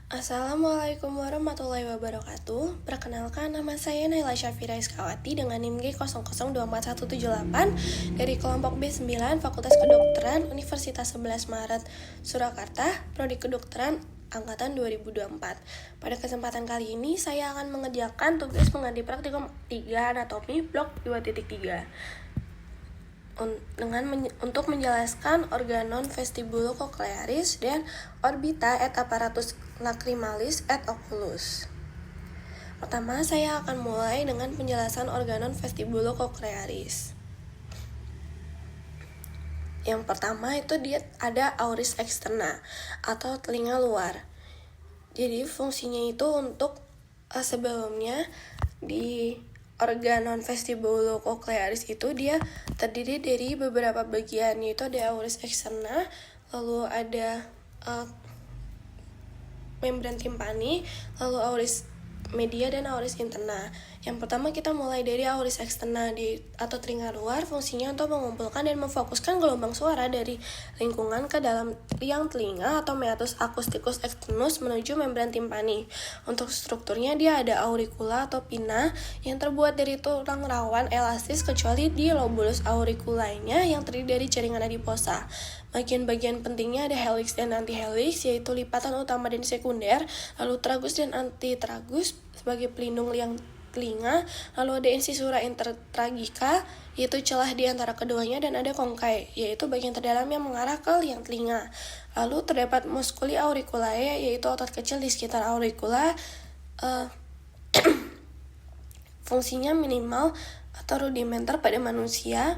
Assalamualaikum warahmatullahi wabarakatuh. Perkenalkan, nama saya Naila Syafira Iskawati dengan NIM G00244178 dari kelompok B9 Fakultas Kedokteran Universitas 11 Maret Surakarta, Prodi Kedokteran Angkatan 2024. Pada kesempatan kali ini, saya akan mengerjakan tugas pengganti praktikum 3 anatomi blok 2.3 untuk menjelaskan organon vestibulocochlearis dan orbita et apparatus lacrimalis et oculus. Pertama, saya akan mulai dengan penjelasan organon vestibulocochlearis. Yang pertama itu dia ada auris externa atau telinga luar. Jadi fungsinya itu untuk sebelumnya di organon vestibulocochlearis itu dia terdiri dari beberapa bagian, yaitu ada auris externa, lalu ada membran timpani, lalu auris media dan auris interna. Yang pertama kita mulai dari auris externa atau telinga luar. Fungsinya untuk mengumpulkan dan memfokuskan gelombang suara dari lingkungan ke dalam liang telinga atau meatus acousticus externus menuju membran timpani. Untuk strukturnya dia ada auricula atau pinna yang terbuat dari tulang rawan elastis kecuali di lobulus auriculainya yang terdiri dari jaringan adiposa. Bagian-bagian pentingnya ada helix dan antihelix, yaitu lipatan utama dan sekunder, lalu tragus dan antitragus sebagai pelindung liang telinga, lalu ada incisura intertragica, yaitu celah di antara keduanya, dan ada congkai, yaitu bagian terdalam yang mengarah ke liang telinga. Lalu terdapat musculi auriculae, yaitu otot kecil di sekitar auricula. Fungsinya minimal atau rudimenter pada manusia,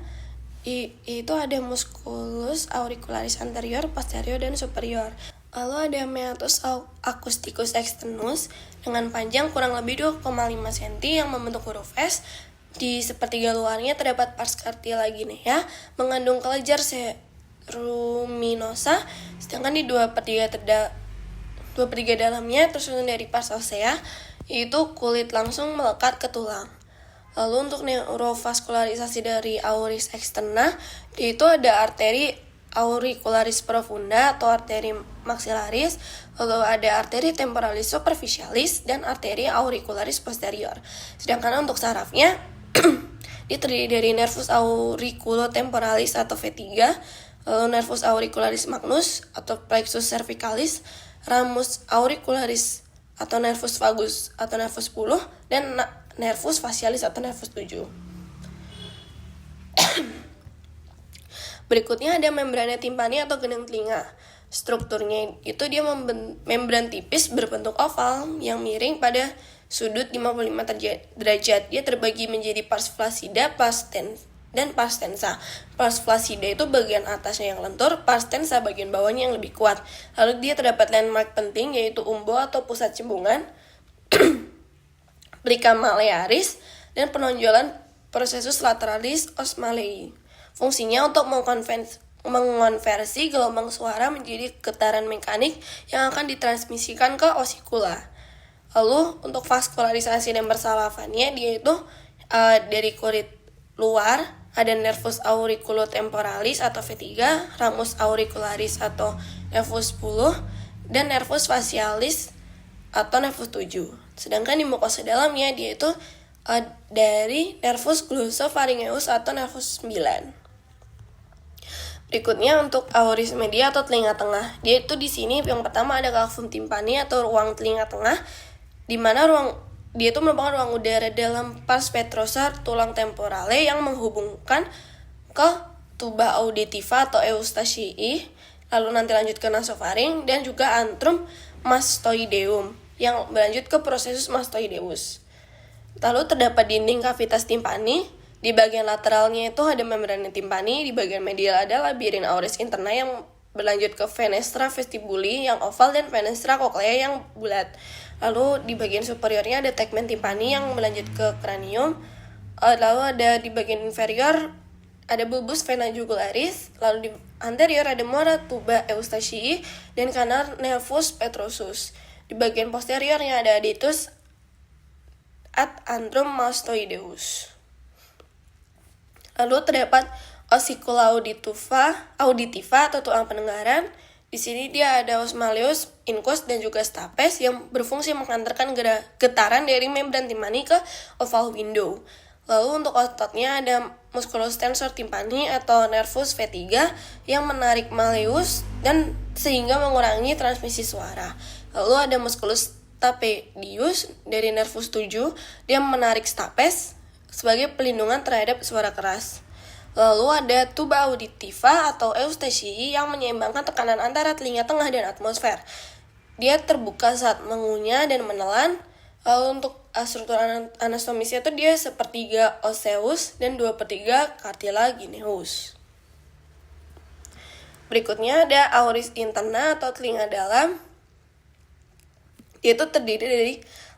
itu ada musculus auricularis anterior, posterior, dan superior. Lalu ada meatus acousticus externus dengan panjang kurang lebih 2,5 cm yang membentuk huruf S. Di sepertiga luarnya terdapat pars cartilaginea mengandung kelenjar ceruminosa, sedangkan di 2/3 dalamnya tersusun dari pars osea, yaitu kulit langsung melekat ke tulang. Lalu untuk neurovaskularisasi dari auris externa, itu ada arteri auricularis profunda atau arteri maxillaris, lalu ada arteri temporalis superficialis dan arteri auricularis posterior. Sedangkan untuk sarafnya dia terdiri dari nervus auriculotemporalis atau V3, lalu nervus auricularis magnus atau plexus cervicalis, ramus auricularis atau nervus vagus atau nervus 10, dan nervus facialis atau nervus 7. Berikutnya ada membrana timpani atau gendang telinga. Strukturnya itu dia membran tipis berbentuk oval yang miring pada sudut 55 derajat. Dia terbagi menjadi pars flaccida, dan pars tensa. Pars flaccida itu bagian atasnya yang lentur, pars tensa bagian bawahnya yang lebih kuat. Lalu dia terdapat landmark penting, yaitu umbo atau pusat cembungan, plica malearis, dan penonjolan processus lateralis osmalei. Fungsinya untuk mengonversi gelombang suara menjadi getaran mekanik yang akan ditransmisikan ke osikula. Lalu untuk vaskularisasi dan persalafannya, dia itu dari kulit luar ada nervus auriculotemporalis atau V3, ramus auricularis atau nervus 10, dan nervus facialis atau nervus 7. Sedangkan di mukosa dalamnya dia itu dari nervus glossopharyngeus atau nervus 9. Berikutnya untuk auris media atau telinga tengah. Dia itu di sini yang pertama ada cavum timpani atau ruang telinga tengah, di mana dia itu merupakan ruang udara dalam pars petrosal tulang temporale yang menghubungkan ke tuba auditiva atau eustacii, lalu nanti lanjut ke nasofaring, dan juga antrum mastoideum yang berlanjut ke processus mastoideus. Lalu terdapat dinding kavitas timpani. Di bagian lateralnya itu ada membrana timpani, di bagian medial ada labirin auris interna yang berlanjut ke fenestra vestibuli yang oval dan fenestra cochlea yang bulat. Lalu di bagian superiornya ada tegmen timpani yang berlanjut ke cranium. Lalu ada di bagian inferior ada bulbus vena jugularis, lalu di anterior ada muara tuba eustacii dan kanal nervus petrosus. Di bagian posteriornya ada aditus ad antrum mastoideus. Lalu terdapat osikula auditiva atau tulang pendengaran Di sini dia ada os malleus, incus, dan juga stapes yang berfungsi mengantarkan getaran dari membran timpani ke oval window. Lalu untuk ototnya ada musculus tensor timpani atau nervus V3 yang menarik malleus dan sehingga mengurangi transmisi suara. Lalu ada musculus stapedius dari nervus 7 dia menarik stapes sebagai pelindungan terhadap suara keras. Lalu ada tuba auditiva atau eustacii yang menyeimbangkan tekanan antara telinga tengah dan atmosfer. Dia terbuka saat mengunyah dan menelan. Lalu untuk struktur anatomisnya itu dia sepertiga osseus dan 2/3 cartilagineus. Berikutnya ada auris interna atau telinga dalam. Itu terdiri dari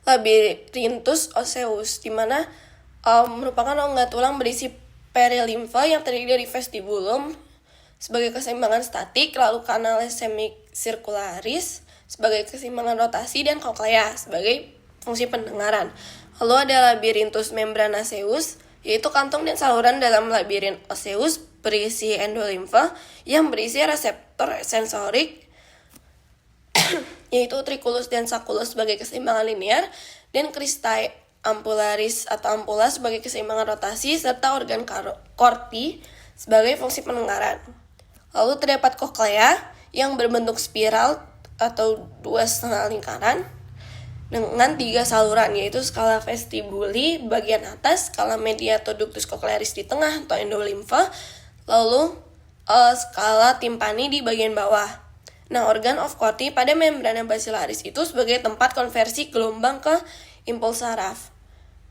labyrinthus osseus, di mana merupakan rongga tulang berisi perilimfa yang terdiri dari vestibulum sebagai keseimbangan statik, lalu canales semicircularis sebagai keseimbangan rotasi, dan cochlea sebagai fungsi pendengaran. Lalu ada labyrinthus membranaceus, yaitu kantung dan saluran dalam labirin osseus berisi endolimfa yang berisi reseptor sensorik yaitu triculus dan sacculus sebagai keseimbangan linear, dan cristae ampularis atau ampula sebagai keseimbangan rotasi, serta organ corti sebagai fungsi pendengaran. Lalu terdapat cochlea yang berbentuk spiral atau 2,5 lingkaran dengan 3 saluran, yaitu skala vestibuli bagian atas, skala media atau ductus cochlearis di tengah atau endolimfa, lalu skala timpani di bagian bawah. Nah, organ of corti pada membrana basilaris itu sebagai tempat konversi gelombang ke impuls saraf.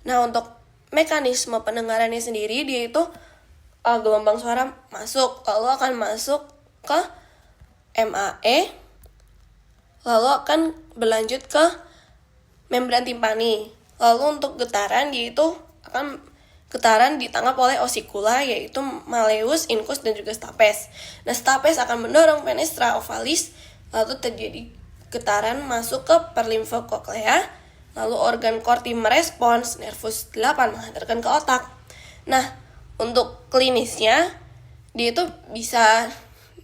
Nah, untuk mekanisme pendengarannya sendiri, dia itu gelombang suara masuk, lalu akan masuk ke MAE, lalu akan berlanjut ke membran timpani. Lalu untuk getaran, dia itu akan getaran ditangkap oleh osikula, yaitu malleus, incus, dan juga stapes. Nah, stapes akan mendorong fenestra ovalis, lalu terjadi getaran masuk ke perlimfa cochlea, lalu organ corti merespons, nervus 8 menghantarkan ke otak. Nah, untuk klinisnya, dia itu bisa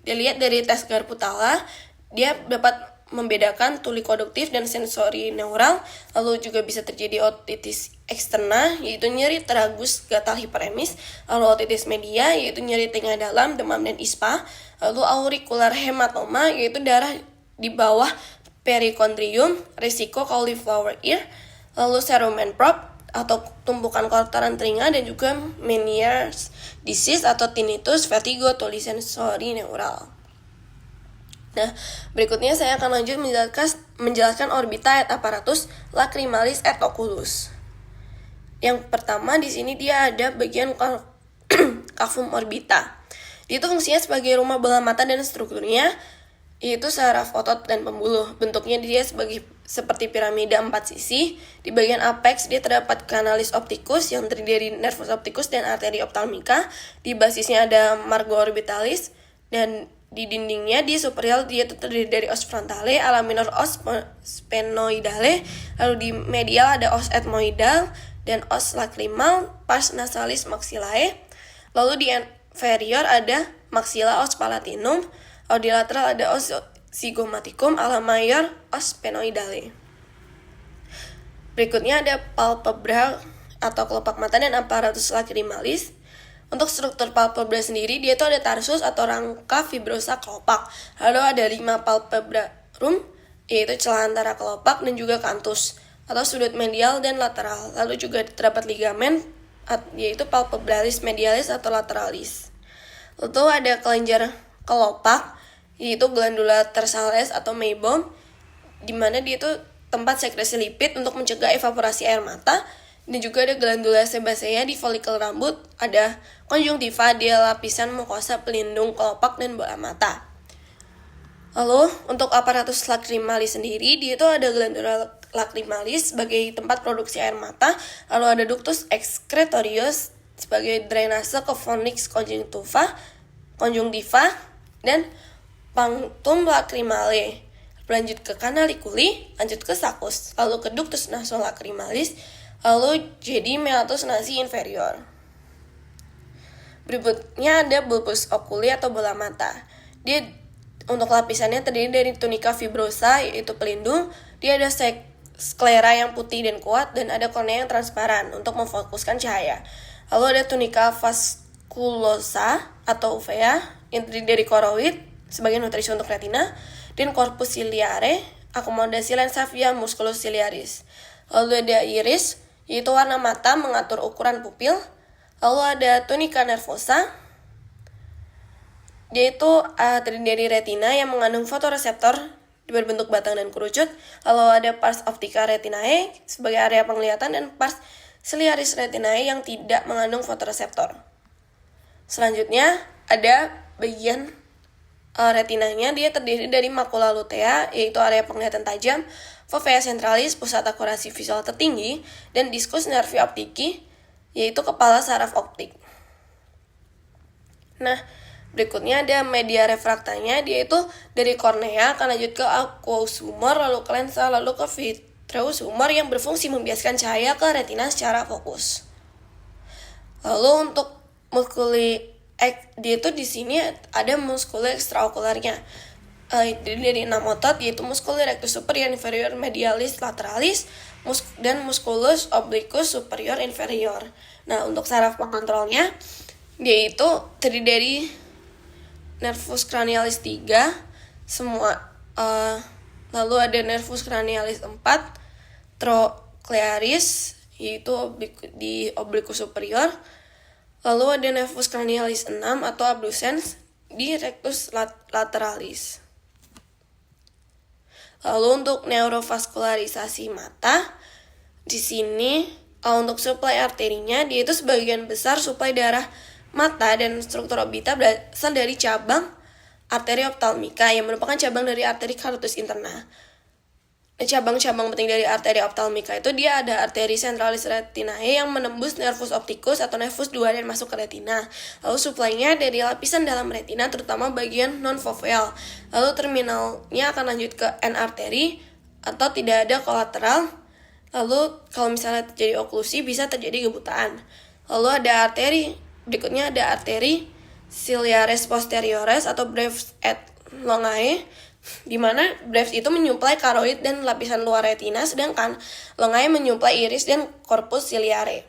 dilihat dari tes Garputala, dia dapat membedakan tuli konduktif dan sensori neural, lalu juga bisa terjadi otitis eksterna, yaitu nyeri tragus gatal hiperemis, lalu otitis media, yaitu nyeri telinga dalam, demam, dan ispa, lalu auricular hematoma, yaitu darah di bawah perikondrium, risiko cauliflower ear, lalu cerumen probe atau tumpukan kotoran telinga, dan juga Meniere's disease atau tinnitus, vertigo, tuli sensori neural. Nah, berikutnya saya akan lanjut menjelaskan orbita et apparatus lacrimalis et oculus. Yang pertama di sini dia ada bagian cavum orbita. Itu fungsinya sebagai rumah bola mata dan strukturnya yaitu saraf otot dan pembuluh. Bentuknya dia seperti piramida 4 sisi. Di bagian apex dia terdapat canalis opticus yang terdiri dari nervus opticus dan arteri ophthalmica. Di basisnya ada margo orbitalis, dan di dindingnya di superior dia terdiri dari os frontale, ala minor os sphenoidale, lalu di medial ada os ethmoidal dan os lacrimal, pars nasalis maxillae. Lalu di inferior ada maxilla os palatinum, lalu di lateral ada os zygomaticum, ala mayor os sphenoidale. Berikutnya ada palpebra atau kelopak mata dan apparatus lacrimalis. Untuk struktur palpebra sendiri, dia itu ada tarsus atau rangka fibrosa kelopak. Lalu ada 5 palpebrarum, yaitu celah antara kelopak, dan juga canthus atau sudut medial dan lateral. Lalu juga terdapat ligamen, yaitu palpebralis medialis atau lateralis. Lalu ada kelenjar kelopak, yaitu glandula tersales atau meibom, di mana dia itu tempat sekresi lipid untuk mencegah evaporasi air mata. Dan juga ada glandula sebacea di folikel rambut, ada konjungtiva di lapisan mukosa pelindung kelopak dan bola mata. Lalu untuk aparatus lacrimalis sendiri, dia itu ada glandula lacrimalis sebagai tempat produksi air mata, lalu ada ductus excretorius sebagai drainase ke fornix conjunctiva dan punctum lacrimale. Lanjut ke canaliculi, lanjut ke saccus, lalu ke ductus nasolacrimalis, lalu jadi meatus nasi inferior. Berikutnya ada bulbus oculi atau bola mata. Dia untuk lapisannya terdiri dari tunika fibrosa, yaitu pelindung. Dia ada sklera yang putih dan kuat, dan ada kornea yang transparan untuk memfokuskan cahaya. Lalu ada tunika vasculosa atau uvea yang terdiri dari koroid sebagai nutrisi untuk retina, dan corpus ciliare, akomodasi lensa via musculus ciliaris. Lalu ada iris, yaitu warna mata mengatur ukuran pupil. Lalu ada tunika nervosa, yaitu terdiri dari retina yang mengandung fotoreseptor berbentuk batang dan kerucut. Lalu ada pars optica retinae sebagai area penglihatan, dan pars ciliaris retinae yang tidak mengandung fotoreseptor. Selanjutnya ada bagian retinanya. Dia terdiri dari makula lutea, yaitu area penglihatan tajam, fovea centralis, pusat akurasi visual tertinggi, dan discus nervi optici, yaitu kepala saraf optik. Nah, berikutnya ada media refraktanya. Dia itu dari kornea akan lanjut ke aqueous humor, lalu ke lensa, lalu ke vitreous humor yang berfungsi membiaskan cahaya ke retina secara fokus. Lalu untuk dia itu di sini ada muskuli ekstraokularnya. Dari 6 otot, yaitu musculus rectus superior inferior medialis lateralis dan musculus obliquus superior inferior. Nah, untuk saraf pengontrolnya, dia itu terdiri dari nervus cranialis 3 semua, lalu ada nervus cranialis 4, trochlearis, yaitu di obliquus superior. Lalu ada nervus cranialis 6 atau abducens di rectus lateralis. Lalu untuk neurovaskularisasi mata, di sini untuk suplai arterinya, dia itu sebagian besar suplai darah mata dan struktur orbita berasal dari cabang arteri optalmika yang merupakan cabang dari arteri carotis interna. Cabang-cabang penting dari arteri optalmika itu dia ada arteri centralis retinae yang menembus nervus opticus atau nervus 2 dan masuk ke retina. Lalu suplainya dari lapisan dalam retina terutama bagian non-foveal. Lalu terminalnya akan lanjut ke end arteri atau tidak ada kolateral. Lalu kalau misalnya terjadi oklusi bisa terjadi kebutaan. Lalu ada arteri, berikutnya ada arteri ciliaris posteriores atau brevis et longae, di mana brevis itu menyuplai karoid dan lapisan luar retina, sedangkan longae menyuplai iris dan corpus ciliare.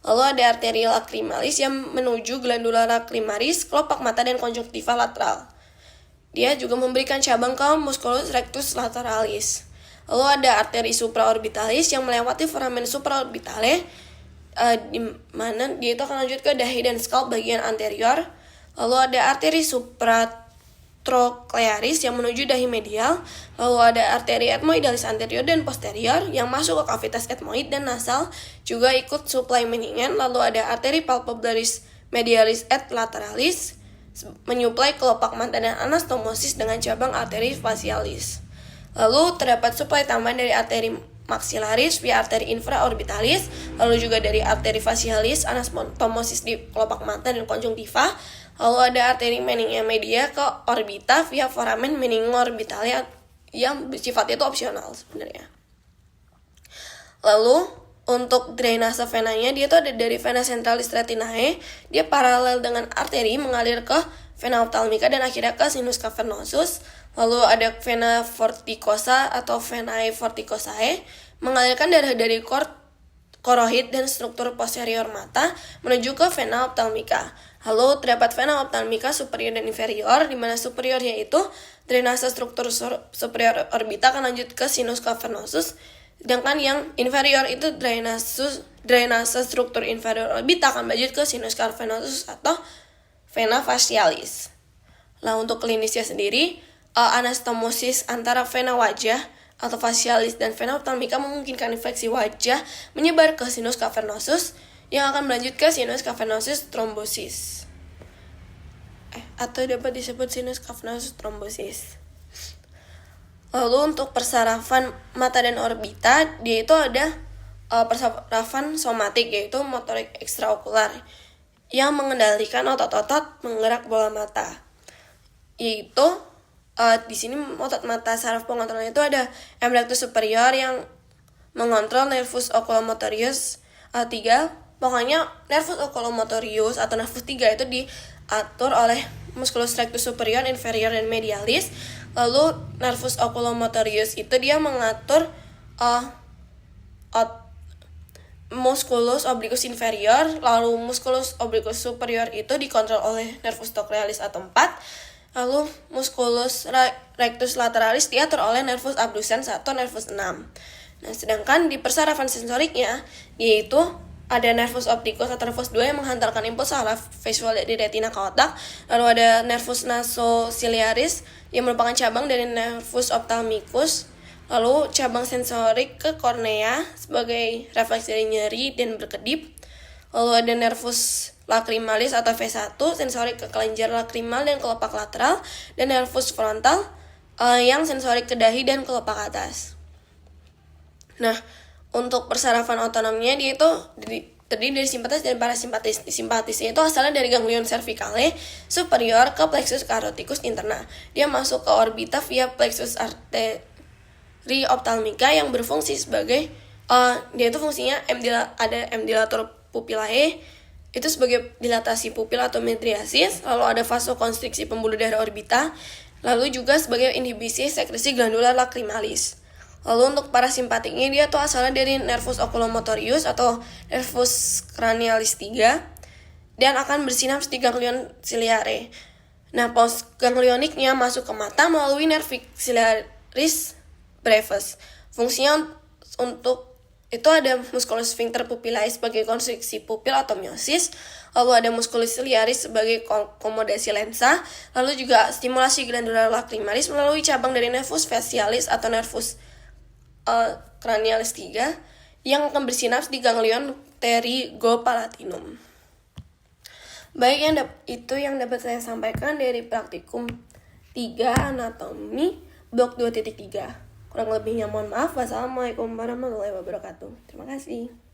Lalu ada arteri lacrimalis yang menuju glandula lacrimaris, kelopak mata dan konjungtiva lateral. Dia juga memberikan cabang ke musculus rectus lateralis. Lalu ada arteri supraorbitalis yang melewati foramen supraorbitale, di mana dia itu akan lanjut ke dahi dan scalp bagian anterior. Lalu ada arteri supratrochlearis yang menuju dahi medial. Lalu ada arteri ethmoidalis anterior dan posterior yang masuk ke kavitas ethmoid dan nasal, juga ikut suplai mendingan. Lalu ada arteri palpebralis medialis et lateralis menyuplai kelopak mata dan anastomosis dengan cabang arteri facialis. Lalu terdapat suplai tambahan dari arteri maxillaris via arteri infraorbitalis, lalu juga dari arteri facialis, anastomosis di kelopak mata dan konjungtiva. Lalu ada arteri meningia media ke orbita via foramen meningorbitale yang sifatnya itu opsional sebenarnya. Lalu untuk drainase venanya, dia tuh ada dari vena centralis retinae, dia paralel dengan arteri mengalir ke vena ophthalmica dan akhirnya ke sinus cavernosus. Lalu ada vena vorticosa atau venae vorticosae, mengalirkan darah dari koroid dan struktur posterior mata menuju ke vena ophthalmica. Lalu terdapat vena ophthalmica superior dan inferior, di mana superior yaitu drainase struktur superior orbita akan lanjut ke sinus cavernosus, sedangkan yang inferior itu drainase struktur inferior orbita akan lanjut ke sinus cavernosus atau vena facialis. Nah, untuk klinisnya sendiri, anastomosis antara vena wajah atau facialis dan vena ophthalmica memungkinkan infeksi wajah menyebar ke sinus cavernosus yang akan melanjut ke sinus cavernosus thrombosis. Atau dapat disebut sinus cavernosus thrombosis. Lalu untuk persarafan mata dan orbita, dia itu ada persarafan somatik, yaitu motorik ekstraokular yang mengendalikan otot-otot menggerak bola mata. Yaitu di sini otot mata saraf pengontrolnya itu ada erectus superior yang mengontrol nervus oculomotorius 3. Pokoknya nervus oculomotorius atau nervus 3 itu di diatur oleh musculus rectus superior, inferior, dan medialis. Lalu nervus oculomotorius itu dia mengatur musculus obliquus inferior, lalu musculus obliquus superior itu dikontrol oleh nervus cochlearis atau 4, lalu musculus rectus lateralis diatur oleh nervus abducens atau nervus 6. Nah, sedangkan di persarafan sensoriknya yaitu ada nervus opticus atau nervus 2 yang menghantarkan impuls saraf visual dari retina ke otak, lalu ada nervus nasociliaris yang merupakan cabang dari nervus ophthalmicus, lalu cabang sensorik ke kornea sebagai refleks dari nyeri dan berkedip. Lalu ada nervus lacrimalis atau V1 sensorik ke kelenjar lakrimal dan kelopak lateral, dan nervus frontal yang sensorik ke dahi dan kelopak atas. Nah, untuk persarafan otonomnya dia itu terdiri dari simpatis dan parasimpatis. Simpatisnya itu asalnya dari ganglion cervicale superior ke plexus caroticus interna. Dia masuk ke orbita via plexus artery ophthalmica yang berfungsi sebagai dia itu fungsinya ada dilator pupillae itu sebagai dilatasi pupil atau midriasis, lalu ada vasokonstriksi pembuluh darah orbita, lalu juga sebagai inhibisi sekresi glandular lacrimalis. Lalu untuk parasimpatiknya dia tuh asalnya dari nervus oculomotorius atau nervus cranialis 3 dan akan bersinaps di ganglion ciliare. Nah, postganglioniknya masuk ke mata melalui nervix ciliaris brevis. Fungsinya untuk itu ada musculus sphincter pupillae sebagai konstriksi pupil atau miosis, lalu ada musculus ciliaris sebagai komodasi lensa, lalu juga stimulasi glandular lacrimalis melalui cabang dari nervus facialis atau nervus cranialis 3 yang akan bersinaps di ganglion pterygopalatinum. Baik, itu yang dapat saya sampaikan dari praktikum 3 anatomi blok 2.3. Kurang lebihnya mohon maaf. Wassalamualaikum warahmatullahi wabarakatuh. Terima kasih.